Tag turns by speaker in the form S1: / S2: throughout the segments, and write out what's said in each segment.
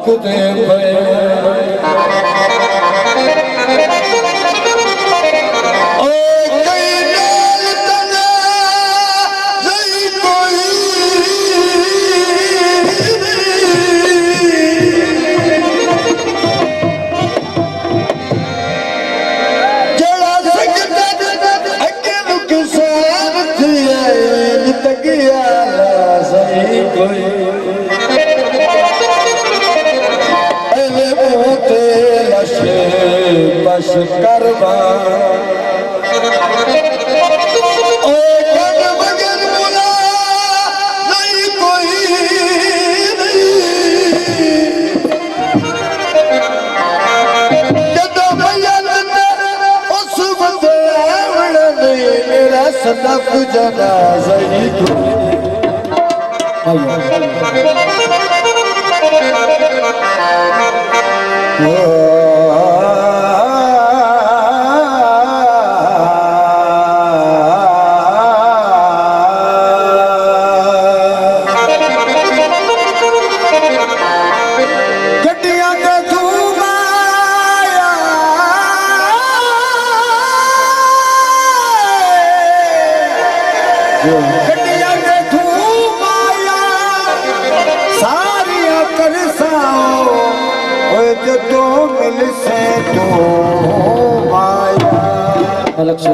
S1: मुकते बस करवा सदफ जनाज़ा अलग से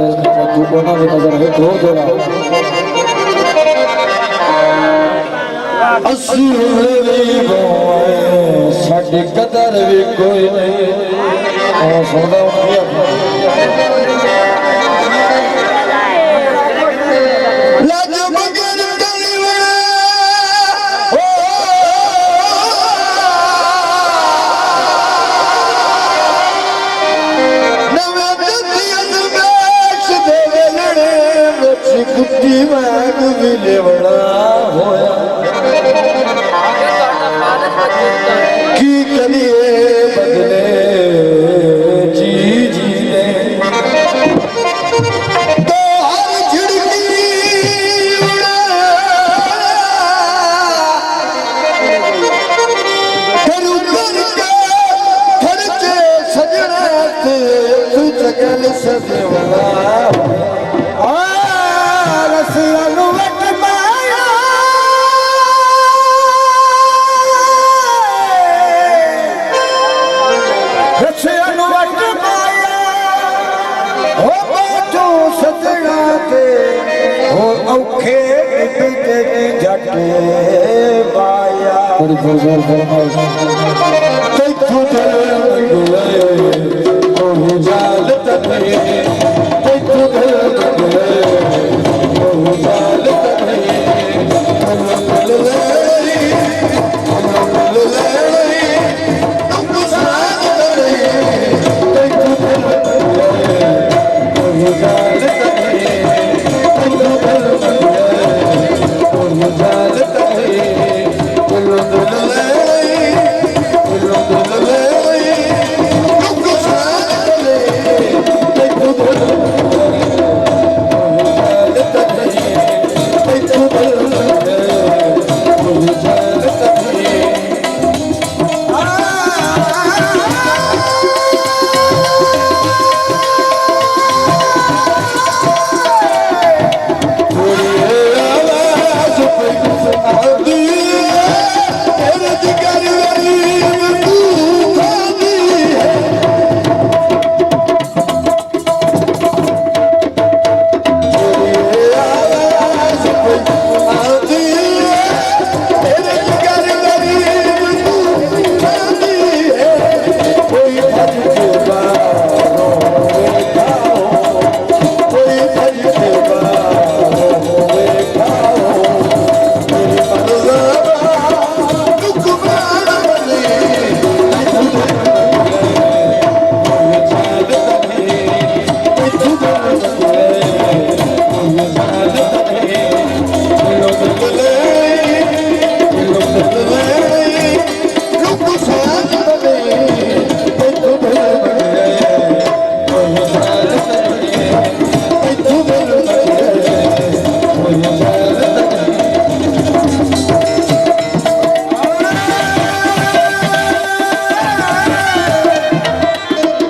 S1: तू कोना भी नजर है दो जोड़ा असली बोए साडी कदर भी कोई नहीं और सुनदा लाज मगर करीवे ओ कुत्ती मैग मिले बड़ा होया की करिए बदले जी जी ने तो हर झिड़की करू करके खर्चे सजना थे तू जगल सजे बड़ा बड़ी जोर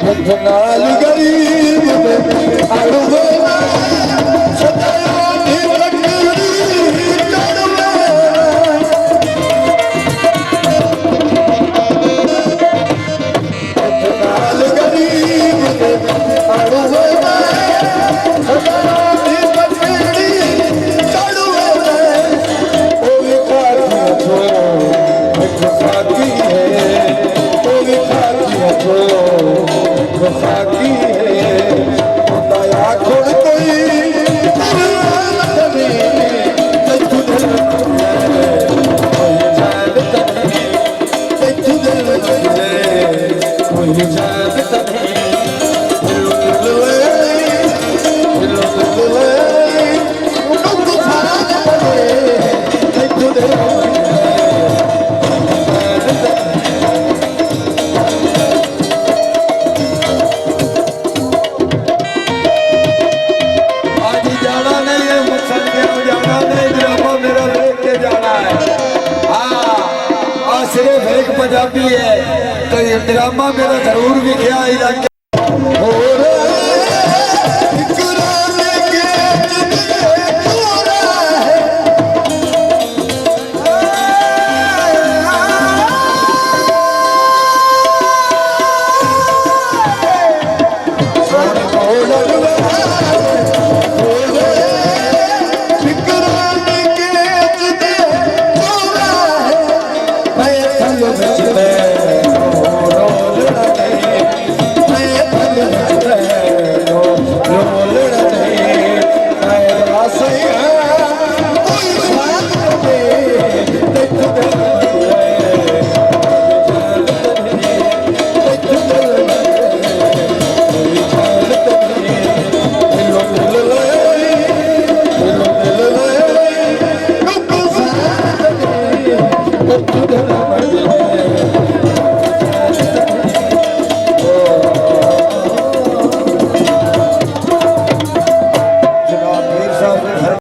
S2: ਨਾਲ ਗਰੀਬ ਦੇ ਅੜਵੇ ਸਦਾਇਆ ਦੀ ਲੱਕੜੀ ਚੜਵੇ ਨਾਲ ਗਰੀਬ ਦੇ ਅੜਵੇ ਸਦਾਇਆ ਦੀ ਲੱਕੜੀ ਚੜਵੇ ਉਹ ਵੀ ਖਾਤੀ ਛੋ ਇੱਕ ਖਾਤੀ ਹੈ ਉਹ ਵੀ ਖਾਤੀ ਛੋ खाकी है दया खोड़ कोई कोई सिर्फ एक पंजाबी है तो ये ड्रामा मेरा जरूर भी गया इलाके